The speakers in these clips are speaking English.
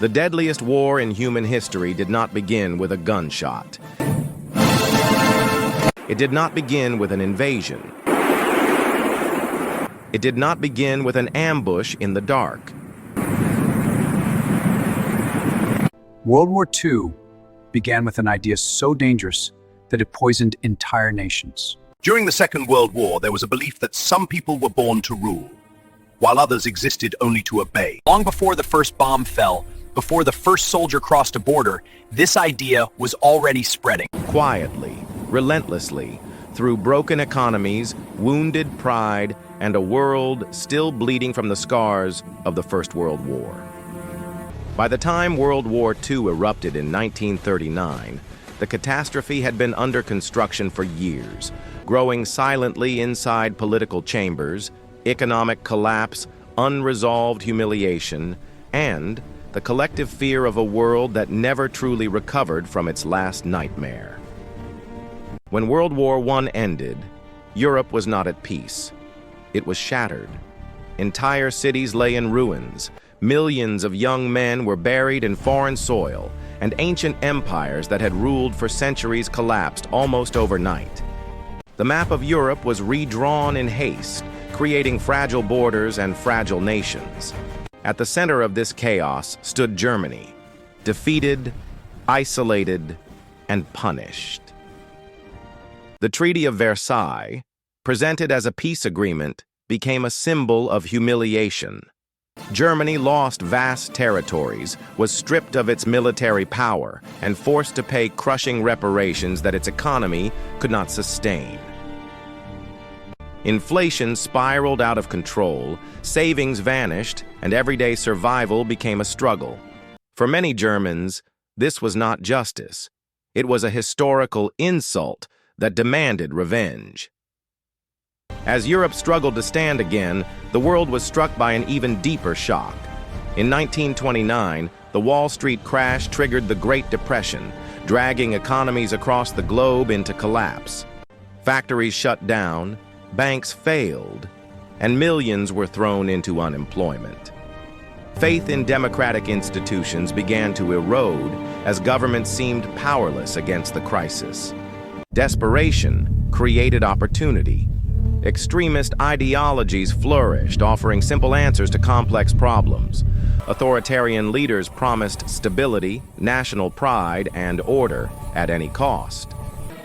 The deadliest war in human history did not begin with a gunshot. It did not begin with an invasion. It did not begin with an ambush in the dark. World War II began with an idea so dangerous that it poisoned entire nations. During the Second World War, there was a belief that some people were born to rule, while others existed only to obey. Long before the first bomb fell, before the first soldier crossed a border, this idea was already spreading. Quietly, relentlessly, through broken economies, wounded pride, and a world still bleeding from the scars of the First World War. By the time World War II erupted in 1939, the catastrophe had been under construction for years, growing silently inside political chambers, economic collapse, unresolved humiliation, and the collective fear of a world that never truly recovered from its last nightmare. When World War I ended, Europe was not at peace. It was shattered. Entire cities lay in ruins. Millions of young men were buried in foreign soil, and ancient empires that had ruled for centuries collapsed almost overnight. The map of Europe was redrawn in haste, creating fragile borders and fragile nations. At the center of this chaos stood Germany, defeated, isolated, and punished. The Treaty of Versailles, presented as a peace agreement, became a symbol of humiliation. Germany lost vast territories, was stripped of its military power, and forced to pay crushing reparations that its economy could not sustain. Inflation spiraled out of control, savings vanished, and everyday survival became a struggle. For many Germans, this was not justice. It was a historical insult that demanded revenge. As Europe struggled to stand again, the world was struck by an even deeper shock. In 1929, the Wall Street crash triggered the Great Depression, dragging economies across the globe into collapse. Factories shut down, banks failed, and millions were thrown into unemployment. Faith in democratic institutions began to erode as governments seemed powerless against the crisis. Desperation created opportunity. Extremist ideologies flourished, offering simple answers to complex problems. Authoritarian leaders promised stability, national pride, and order at any cost.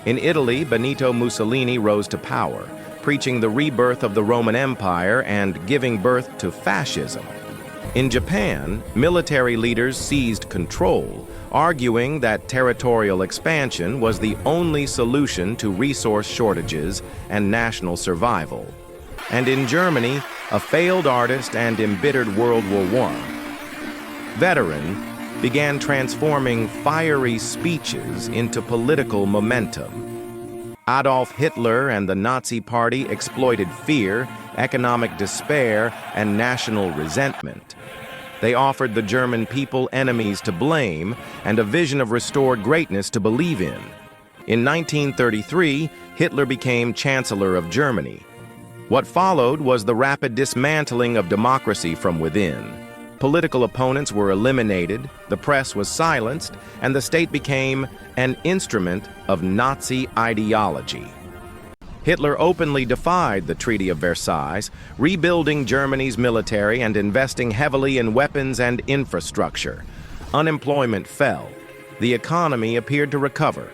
In Italy, Benito Mussolini rose to power, preaching the rebirth of the Roman Empire and giving birth to fascism. In Japan, military leaders seized control, arguing that territorial expansion was the only solution to resource shortages and national survival. And in Germany, a failed artist and embittered World War I veteran began transforming fiery speeches into political momentum. Adolf Hitler and the Nazi Party exploited fear, economic despair, and national resentment. They offered the German people enemies to blame and a vision of restored greatness to believe in. In 1933, Hitler became Chancellor of Germany. What followed was the rapid dismantling of democracy from within. Political opponents were eliminated, the press was silenced, and the state became an instrument of Nazi ideology. Hitler openly defied the Treaty of Versailles, rebuilding Germany's military and investing heavily in weapons and infrastructure. Unemployment fell. The economy appeared to recover.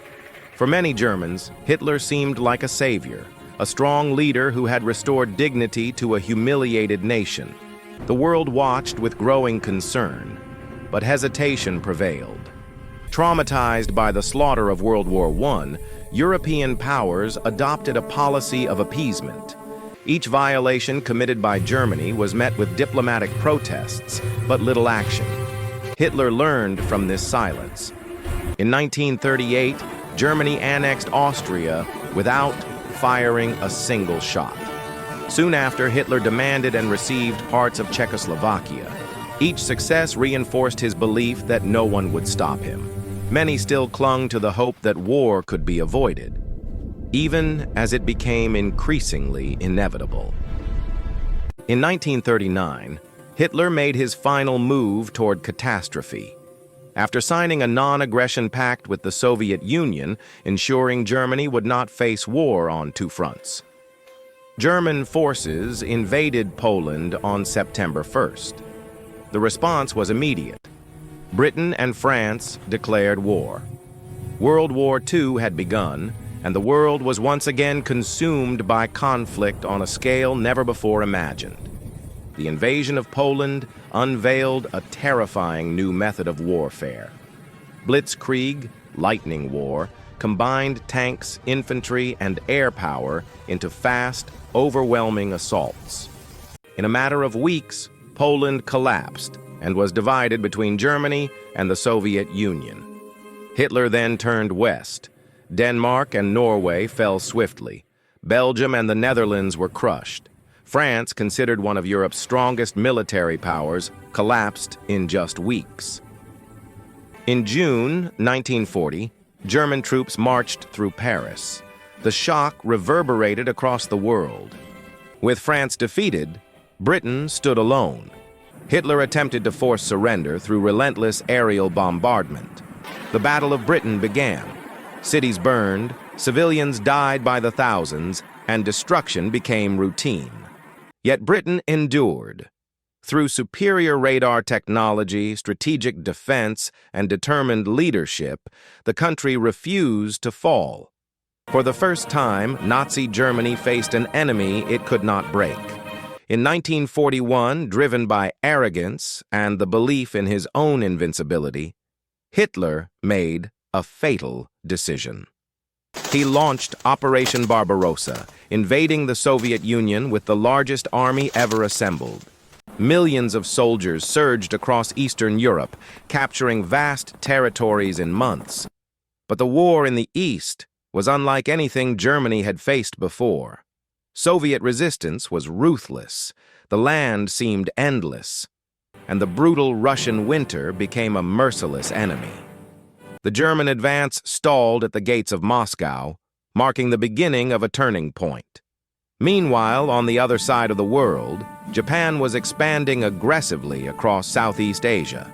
For many Germans, Hitler seemed like a savior, a strong leader who had restored dignity to a humiliated nation. The world watched with growing concern, but hesitation prevailed. Traumatized by the slaughter of World War I, European powers adopted a policy of appeasement. Each violation committed by Germany was met with diplomatic protests, but little action. Hitler learned from this silence. In 1938, Germany annexed Austria without firing a single shot. Soon after, Hitler demanded and received parts of Czechoslovakia. Each success reinforced his belief that no one would stop him. Many still clung to the hope that war could be avoided, even as it became increasingly inevitable. In 1939, Hitler made his final move toward catastrophe. After signing a non-aggression pact with the Soviet Union, ensuring Germany would not face war on two fronts. German forces invaded Poland on September 1st. The response was immediate. Britain and France declared war. World War II had begun, and the world was once again consumed by conflict on a scale never before imagined. The invasion of Poland unveiled a terrifying new method of warfare. Blitzkrieg, lightning war, combined tanks, infantry, and air power into fast, overwhelming assaults. In a matter of weeks, Poland collapsed and was divided between Germany and the Soviet Union. Hitler then turned west. Denmark and Norway fell swiftly. Belgium and the Netherlands were crushed. France, considered one of Europe's strongest military powers, collapsed in just weeks. In June 1940, German troops marched through Paris. The shock reverberated across the world. With France defeated, Britain stood alone. Hitler attempted to force surrender through relentless aerial bombardment. The Battle of Britain began. Cities burned, civilians died by the thousands, and destruction became routine. Yet Britain endured. Through superior radar technology, strategic defense, and determined leadership, the country refused to fall. For the first time, Nazi Germany faced an enemy it could not break. In 1941, driven by arrogance and the belief in his own invincibility, Hitler made a fatal decision. He launched Operation Barbarossa, invading the Soviet Union with the largest army ever assembled. Millions of soldiers surged across Eastern Europe, capturing vast territories in months. But the war in the East was unlike anything Germany had faced before. Soviet resistance was ruthless, the land seemed endless, and the brutal Russian winter became a merciless enemy. The German advance stalled at the gates of Moscow, marking the beginning of a turning point. Meanwhile, on the other side of the world, Japan was expanding aggressively across Southeast Asia.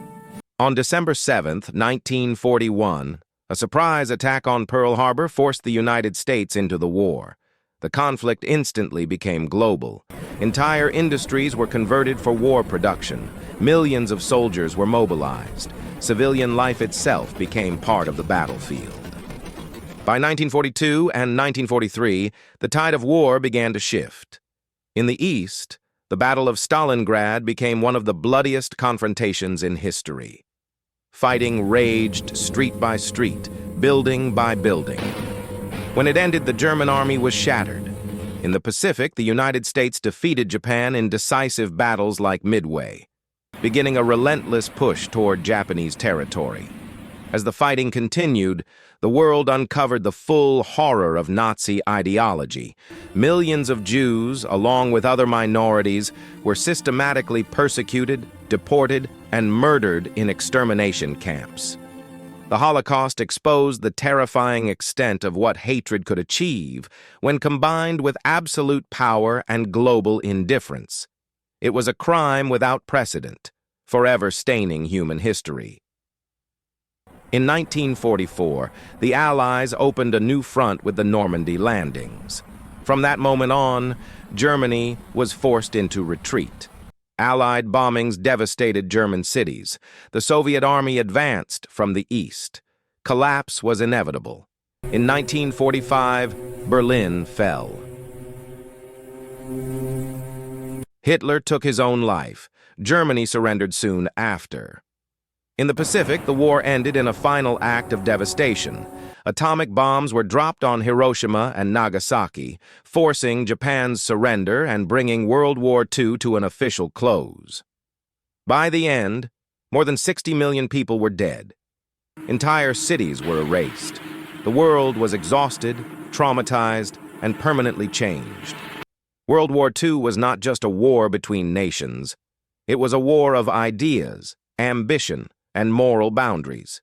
On December 7, 1941, a surprise attack on Pearl Harbor forced the United States into the war. The conflict instantly became global. Entire industries were converted for war production. Millions of soldiers were mobilized. Civilian life itself became part of the battlefield. By 1942 and 1943, the tide of war began to shift. In the East, the Battle of Stalingrad became one of the bloodiest confrontations in history. Fighting raged street by street, building by building. When it ended, the German army was shattered. In the Pacific, the United States defeated Japan in decisive battles like Midway, beginning a relentless push toward Japanese territory. As the fighting continued, the world uncovered the full horror of Nazi ideology. Millions of Jews, along with other minorities, were systematically persecuted, deported, and murdered in extermination camps. The Holocaust exposed the terrifying extent of what hatred could achieve when combined with absolute power and global indifference. It was a crime without precedent, forever staining human history. In 1944, the Allies opened a new front with the Normandy landings. From that moment on, Germany was forced into retreat. Allied bombings devastated German cities. The Soviet army advanced from the east. Collapse was inevitable. In 1945, Berlin fell. Hitler took his own life. Germany surrendered soon after. In the Pacific, the war ended in a final act of devastation. Atomic bombs were dropped on Hiroshima and Nagasaki, forcing Japan's surrender and bringing World War II to an official close. By the end, more than 60 million people were dead. Entire cities were erased. The world was exhausted, traumatized, and permanently changed. World War II was not just a war between nations. It was a war of ideas, ambition, and moral boundaries.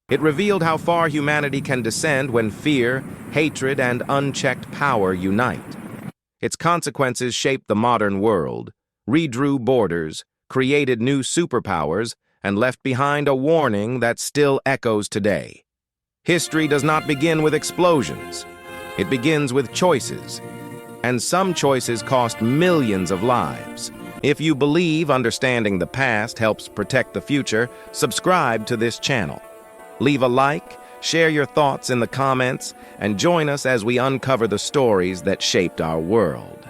It revealed how far humanity can descend when fear, hatred, and unchecked power unite. Its consequences shaped the modern world, redrew borders, created new superpowers, and left behind a warning that still echoes today. History does not begin with explosions. It begins with choices. And some choices cost millions of lives. If you believe understanding the past helps protect the future, subscribe to this channel. Leave a like, share your thoughts in the comments, and join us as we uncover the stories that shaped our world.